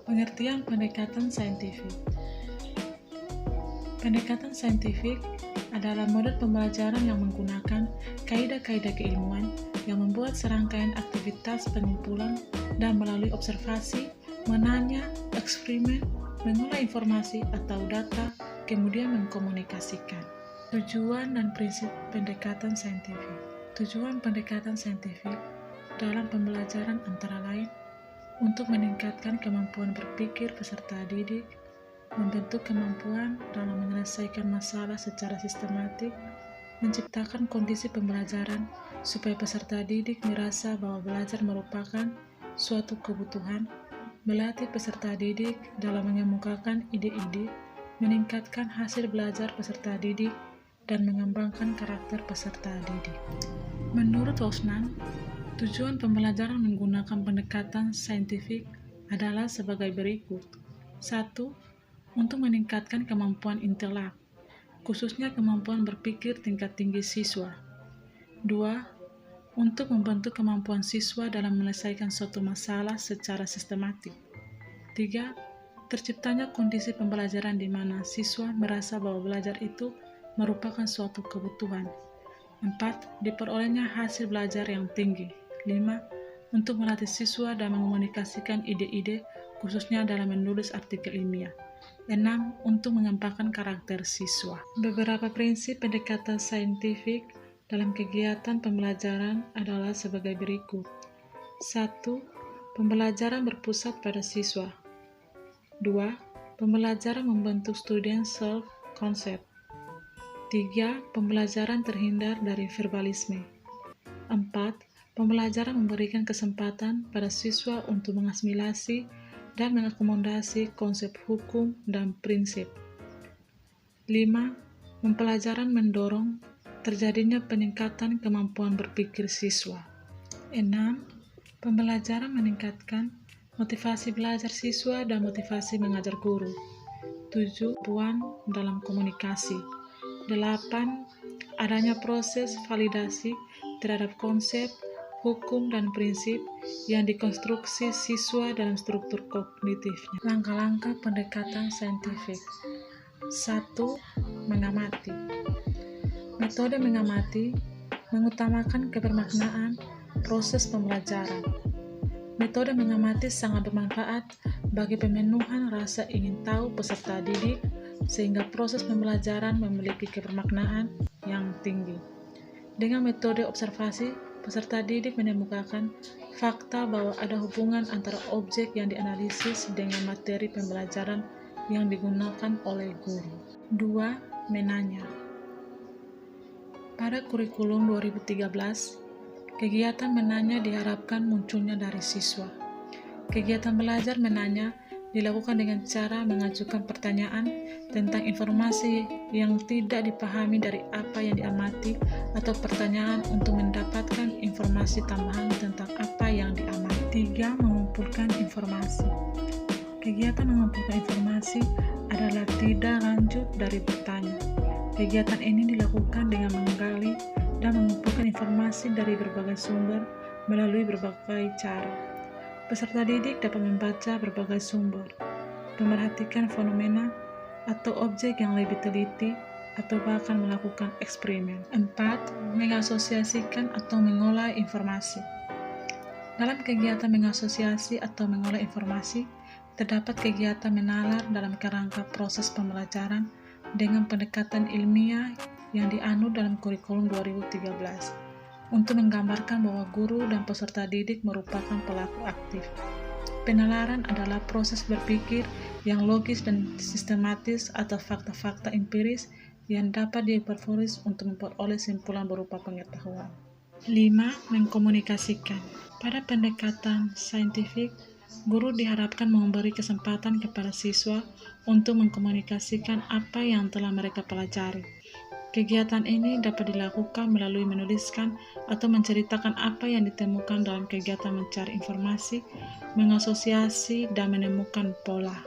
Pengertian pendekatan saintifik. Pendekatan saintifik adalah model pembelajaran yang menggunakan kaidah-kaidah keilmuan yang membuat serangkaian aktivitas pengumpulan dan melalui observasi, menanya, eksperimen, mengolah informasi atau data, kemudian mengkomunikasikan. Tujuan dan prinsip pendekatan saintifik. Tujuan pendekatan saintifik dalam pembelajaran antara lain untuk meningkatkan kemampuan berpikir peserta didik, membentuk kemampuan dalam menyelesaikan masalah secara sistematik, menciptakan kondisi pembelajaran supaya peserta didik merasa bahwa belajar merupakan suatu kebutuhan, melatih peserta didik dalam mengemukakan ide-ide, meningkatkan hasil belajar peserta didik, dan mengembangkan karakter peserta didik. Menurut Hausmann, tujuan pembelajaran menggunakan pendekatan saintifik adalah sebagai berikut. 1. Untuk meningkatkan kemampuan intelek, khususnya kemampuan berpikir tingkat tinggi siswa. 2. Untuk membentuk kemampuan siswa dalam menyelesaikan suatu masalah secara sistematik. 3. Terciptanya kondisi pembelajaran di mana siswa merasa bahwa belajar itu merupakan suatu kebutuhan. 4. Diperolehnya hasil belajar yang tinggi. 5. Untuk melatih siswa dan mengomunikasikan ide-ide, khususnya dalam menulis artikel ilmiah. 6. Untuk mengembangkan karakter siswa. Beberapa prinsip pendekatan saintifik dalam kegiatan pembelajaran adalah sebagai berikut. 1. Pembelajaran berpusat pada siswa. 2. Pembelajaran membentuk student self-concept. 3. Pembelajaran terhindar dari verbalisme. 4. Pembelajaran memberikan kesempatan pada siswa untuk mengasimilasi dan mengakomodasi konsep hukum dan prinsip. 5. Pembelajaran mendorong terjadinya peningkatan kemampuan berpikir siswa. 6. Pembelajaran meningkatkan motivasi belajar siswa dan motivasi mengajar guru. 7. Kemampuan dalam komunikasi. 8. Adanya proses validasi terhadap konsep, hukum, dan prinsip yang dikonstruksi siswa dalam struktur kognitifnya. Langkah-langkah pendekatan saintifik. 1. Mengamati. Metode mengamati mengutamakan kebermaknaan proses pembelajaran. Metode mengamati sangat bermanfaat bagi pemenuhan rasa ingin tahu peserta didik, sehingga proses pembelajaran memiliki kebermaknaan yang tinggi. Dengan metode observasi, peserta didik menemukan fakta bahwa ada hubungan antara objek yang dianalisis dengan materi pembelajaran yang digunakan oleh guru. 2. Menanya. Pada kurikulum 2013, kegiatan menanya diharapkan munculnya dari siswa. Kegiatan belajar menanya dilakukan dengan cara mengajukan pertanyaan tentang informasi yang tidak dipahami dari apa yang diamati atau pertanyaan untuk mendapatkan informasi tambahan tentang apa yang diamati. 3. Mengumpulkan informasi. Kegiatan mengumpulkan informasi adalah tidak lanjut dari bertanya. Kegiatan ini dilakukan dengan menggali dan mengumpulkan informasi dari berbagai sumber melalui berbagai cara. Peserta didik dapat membaca berbagai sumber, memerhatikan fenomena atau objek yang lebih teliti, atau bahkan melakukan eksperimen. 4. Mengasosiasikan atau mengolah informasi. Dalam kegiatan mengasosiasi atau mengolah informasi, terdapat kegiatan menalar dalam kerangka proses pembelajaran dengan pendekatan ilmiah yang dianut dalam kurikulum 2013. Untuk menggambarkan bahwa guru dan peserta didik merupakan pelaku aktif. Penalaran adalah proses berpikir yang logis dan sistematis atas fakta-fakta empiris yang dapat diperoleh untuk memperoleh simpulan berupa pengetahuan. 5. Mengkomunikasikan. Pada pendekatan saintifik, guru diharapkan memberi kesempatan kepada siswa untuk mengkomunikasikan apa yang telah mereka pelajari. Kegiatan ini dapat dilakukan melalui menuliskan atau menceritakan apa yang ditemukan dalam kegiatan mencari informasi, mengasosiasi, dan menemukan pola.